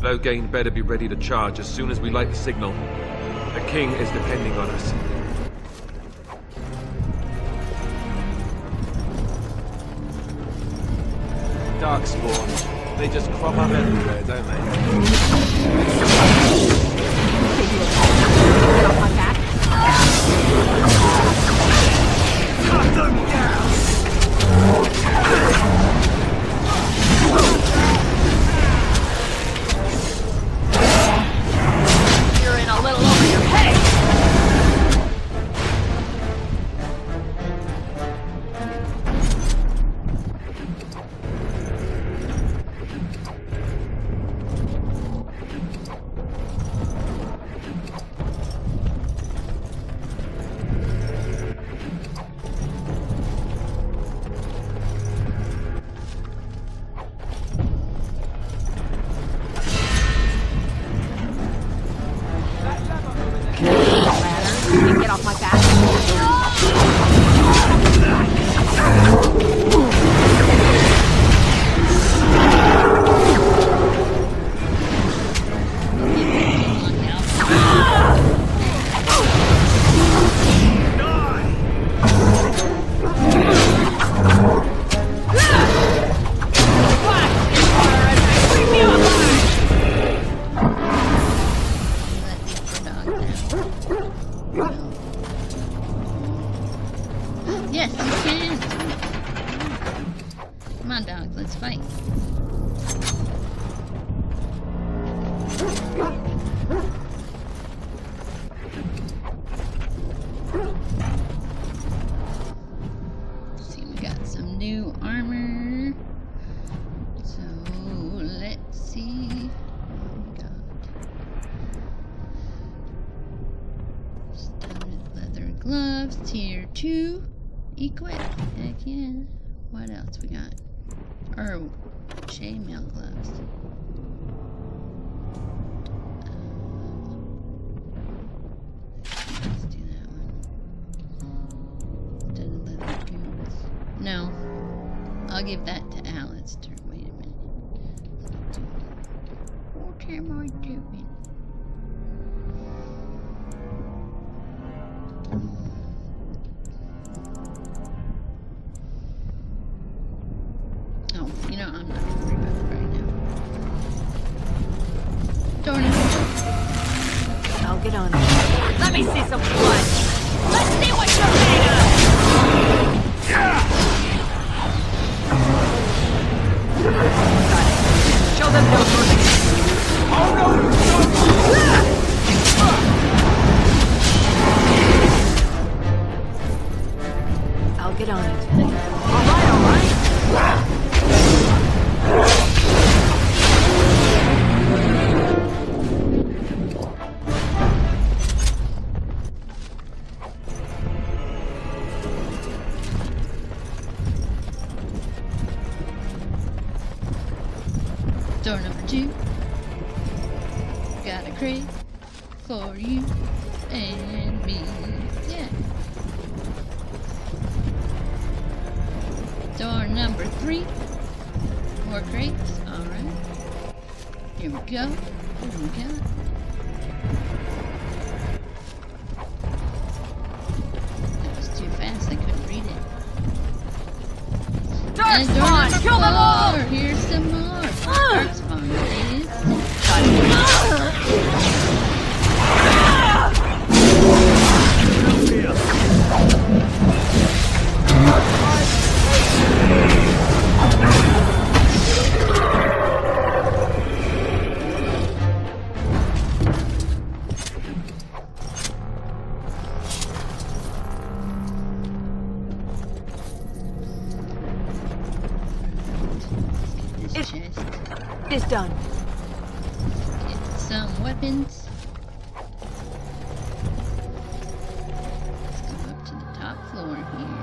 Loghain better be ready to charge as soon as we light the signal. The king is depending on us. Darkspawn. They just crop up everywhere, don't they? Get off my back. Cut them down! You're in a little over your head. Get off my back. Yes, you can. Come on, dogs, let's fight. See, we got some new armor. So let's see. Oh my god. Studded leather gloves, tier 2. Equip. Heck yeah. What else we got? Oh, chainmail gloves. Let's do that one. Studded leather boots. No. I'll give that to Alistair. Wait a minute. What am I doing? Oh, you know, I'm not gonna worry about it right now. Darn it. I'll get on it. Let me see some blood. Let's see what you're made of. Got it. Show them no mercy. Oh no! I'll get on it. All right. Door number 2. Got a crate for you and me. Yeah. Door number 3. More crates. Alright. Here we go. What do we got? That was too fast. I couldn't read it. And door Darkspawn! number Kill them all! 4. Here's some more. Darkspawn it is. Got it. This chest. It's done. Get some weapons. Let's go up to the top floor here.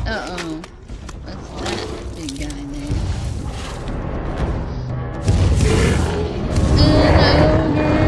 Uh-oh. What's that big guy there? An ogre!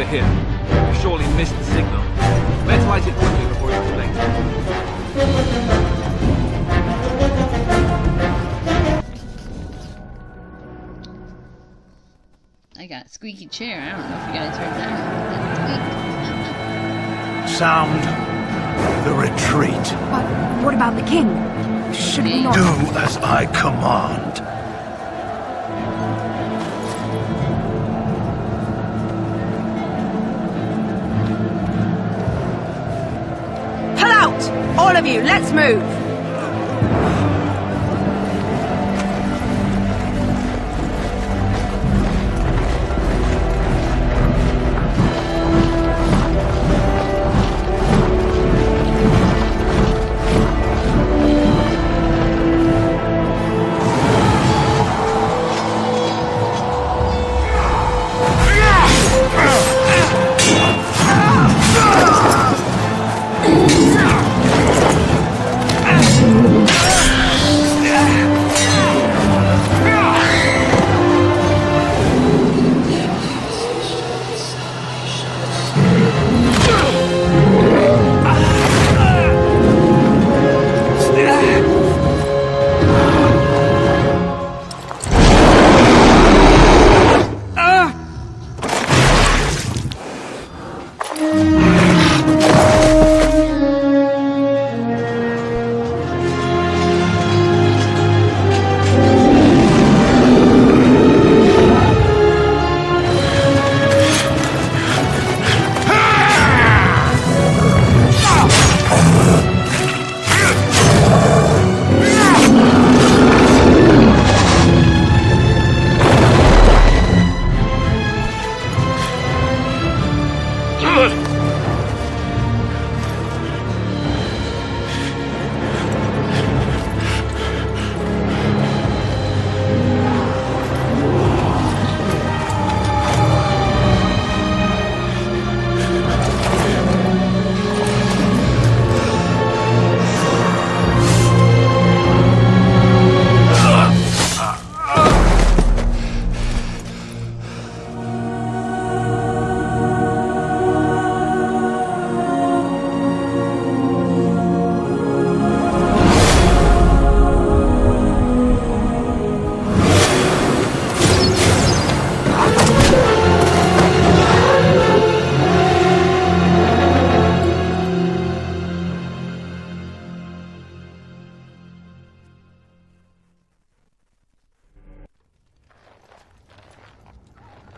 over here. You surely missed the signal. Let's light it quickly before it's too late. I got squeaky chair. I don't know if you guys heard that. That Sound the retreat. But what about the king? Should we not... Do as I command. Pull out! All of you, let's move!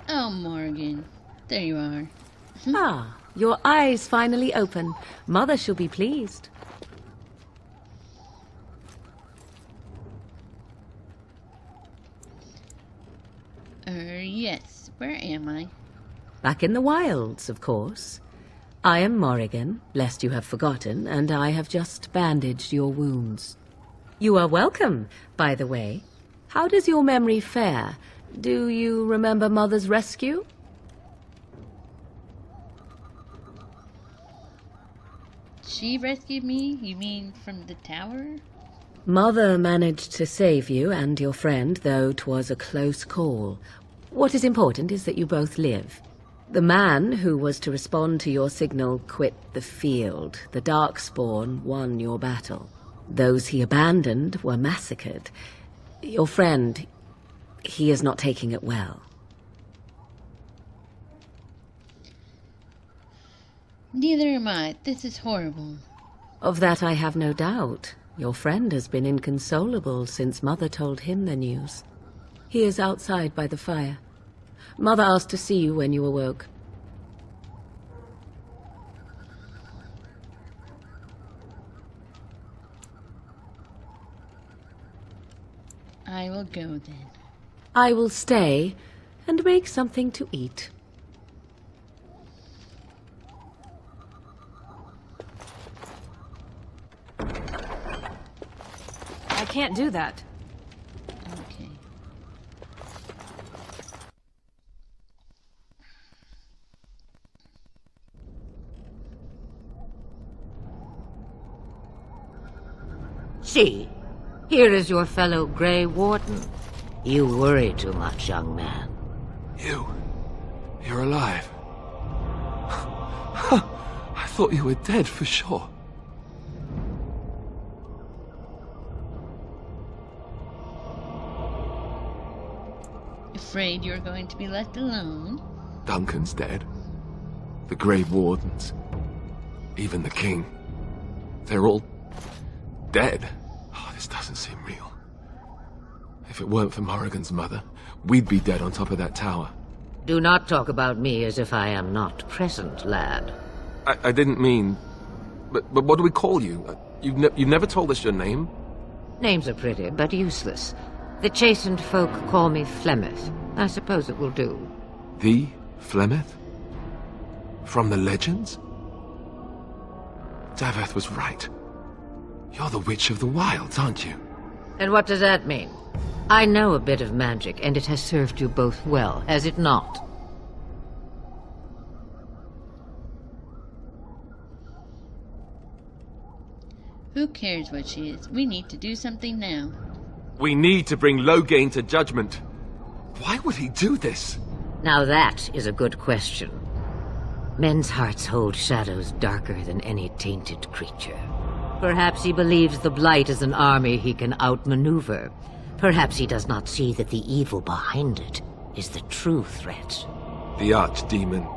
Oh, Morgan. There you are. Ah, your eyes finally open. Mother shall be pleased. Yes. Where am I? Back in the wilds, of course. I am Morrigan, lest you have forgotten, and I have just bandaged your wounds. You are welcome, by the way. How does your memory fare? Do you remember Mother's rescue? She rescued me? You mean from the tower? Mother managed to save you and your friend, though 'twas a close call. What is important is that you both live. The man who was to respond to your signal quit the field. The Darkspawn won your battle. Those he abandoned were massacred. Your friend, he is not taking it well. Neither am I. This is horrible. Of that I have no doubt. Your friend has been inconsolable since Mother told him the news. He is outside by the fire. Mother asked to see you when you awoke. I will go then. I will stay and make something to eat. I can't do that. Okay. See, here is your fellow Grey Warden. You worry too much, young man. You're alive. thought you were dead for sure. Afraid you're going to be left alone? Duncan's dead. The Grey Wardens. Even the King. They're all dead. Oh, this doesn't seem real. If it weren't for Morrigan's mother, we'd be dead on top of that tower. Do not talk about me as if I am not present, lad. I didn't mean... But what do we call you? You've never told us your name? Names are pretty, but useless. The chastened folk call me Flemeth. I suppose it will do. The Flemeth? From the legends? Daveth was right. You're the Witch of the Wilds, aren't you? And what does that mean? I know a bit of magic, and it has served you both well, has it not? Who cares what she is? We need to do something now. We need to bring Loghain to judgment. Why would he do this? Now that is a good question. Men's hearts hold shadows darker than any tainted creature. Perhaps he believes the Blight is an army he can outmaneuver. Perhaps he does not see that the evil behind it is the true threat. The Archdemon.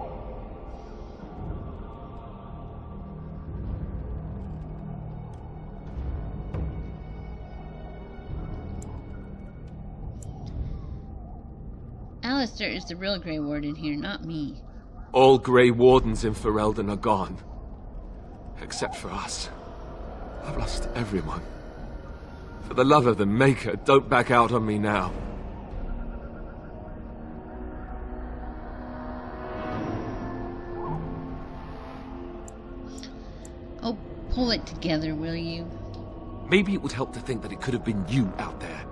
Alistair is the real Grey Warden here, not me. All Grey Wardens in Ferelden are gone. Except for us. I've lost everyone. For the love of the Maker, don't back out on me now. Oh, pull it together, will you? Maybe it would help to think that it could have been you out there.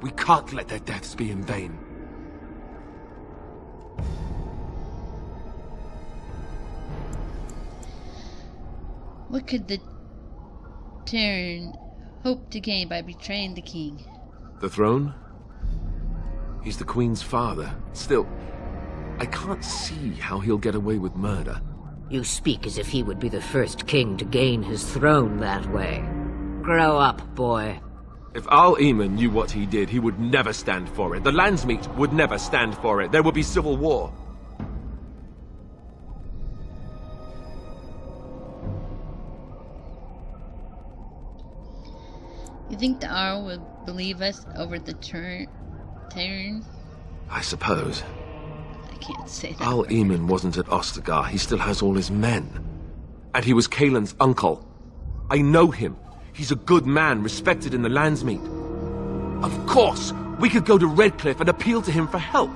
We can't let their deaths be in vain. What could the Terran hope to gain by betraying the king? The throne? He's the Queen's father. Still, I can't see how he'll get away with murder. You speak as if he would be the first king to gain his throne that way. Grow up, boy. If Al Eamon knew what he did, he would never stand for it. The Landsmeet would never stand for it. There would be civil war. You think the Arl will believe us over the Terran? I suppose. I can't say that. Al Eamon wasn't at Ostagar. He still has all his men. And he was Kaelin's uncle. I know him. He's a good man, respected in the Landsmeet. Of course, we could go to Redcliffe and appeal to him for help.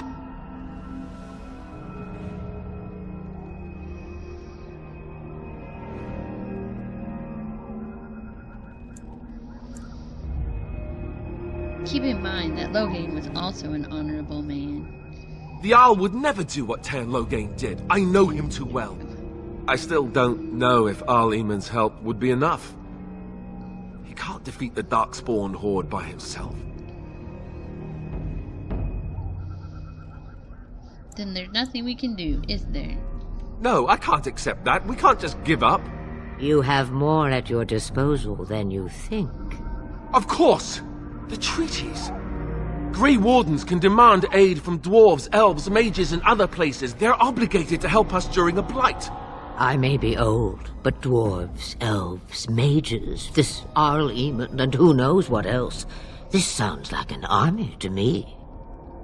Keep in mind that Loghain was also an honorable man. The Arl would never do what Teyrn Loghain did. I know him too well. I still don't know if Al Eamon's help would be enough. He can't defeat the Darkspawn Horde by himself. Then there's nothing we can do, is there? No, I can't accept that. We can't just give up. You have more at your disposal than you think. Of course! The treaties. Grey Wardens can demand aid from dwarves, elves, mages, and other places. They're obligated to help us during a blight. I may be old, but dwarves, elves, mages, this Arl Eamon, and who knows what else. This sounds like an army to me.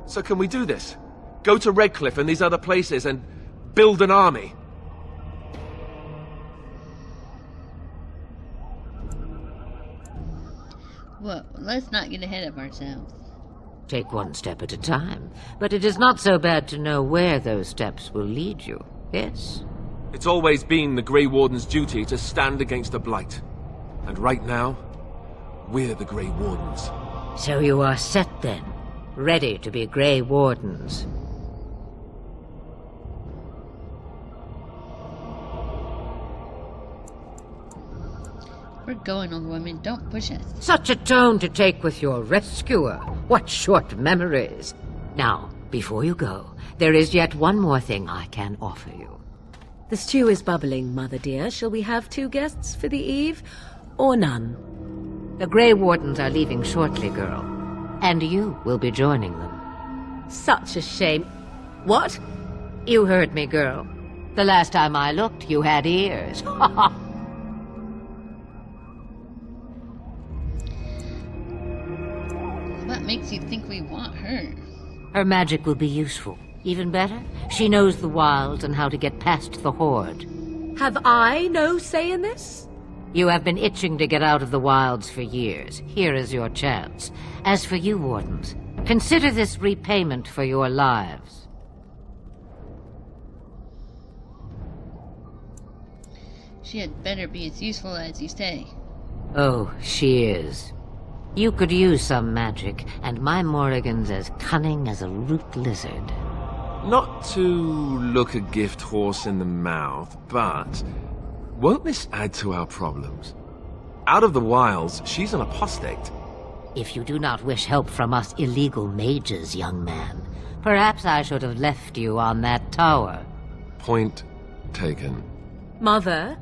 So can we do this? Go to Redcliffe and these other places and build an army? Well, let's not get ahead of ourselves. Take one step at a time, but it is not so bad to know where those steps will lead you, yes? It's always been the Grey Warden's duty to stand against the Blight. And right now, we're the Grey Wardens. So you are set then, ready to be Grey Wardens. We're going, old woman. Don't push us. Such a tone to take with your rescuer. What short memories. Now, before you go, there is yet one more thing I can offer you. The stew is bubbling, Mother dear. Shall we have 2 guests for the eve, or none? The Grey Wardens are leaving shortly, girl. And you will be joining them. Such a shame. What? You heard me, girl. The last time I looked, you had ears. What makes you think we want her? Her magic will be useful. Even better, she knows the wilds and how to get past the Horde. Have I no say in this? You have been itching to get out of the wilds for years. Here is your chance. As for you, Wardens, consider this repayment for your lives. She had better be as useful as you say. Oh, she is. You could use some magic, and my Morrigan's as cunning as a root lizard. Not to look a gift horse in the mouth, but won't this add to our problems? Out of the wilds, she's an apostate. If you do not wish help from us illegal mages, young man, perhaps I should have left you on that tower. Point taken. Mother,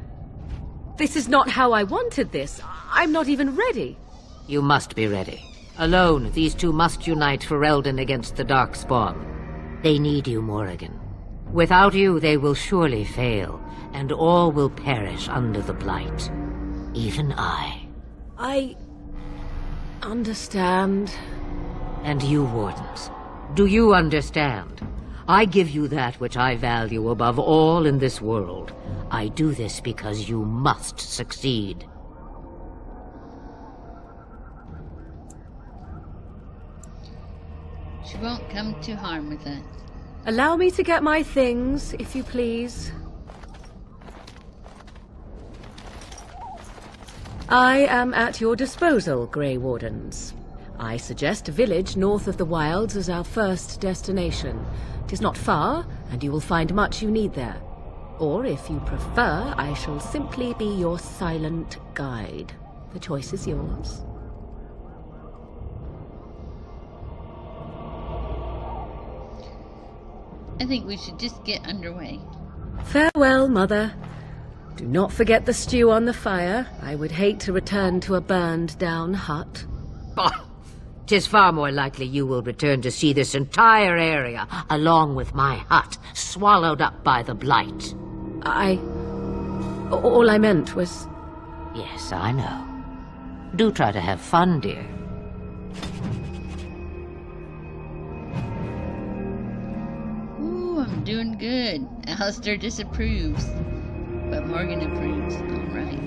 this is not how I wanted this. I'm not even ready. You must be ready. Alone, these two must unite Ferelden against the Darkspawn. They need you, Morrigan. Without you, they will surely fail, and all will perish under the Blight. Even I. I understand. And you, Wardens. Do you understand? I give you that which I value above all in this world. I do this because you must succeed. She won't come to harm with that. Allow me to get my things, if you please. I am at your disposal, Grey Wardens. I suggest a village north of the wilds as our first destination. It is not far, and you will find much you need there. Or, if you prefer, I shall simply be your silent guide. The choice is yours. I think we should just get underway. Farewell, Mother. Do not forget the stew on the fire. I would hate to return to a burned-down hut. Bah! 'Tis far more likely you will return to see this entire area, along with my hut, swallowed up by the Blight. All I meant was... Yes, I know. Do try to have fun, dear. Ooh, I'm doing good. Alistair disapproves, but Morgan approves. All right.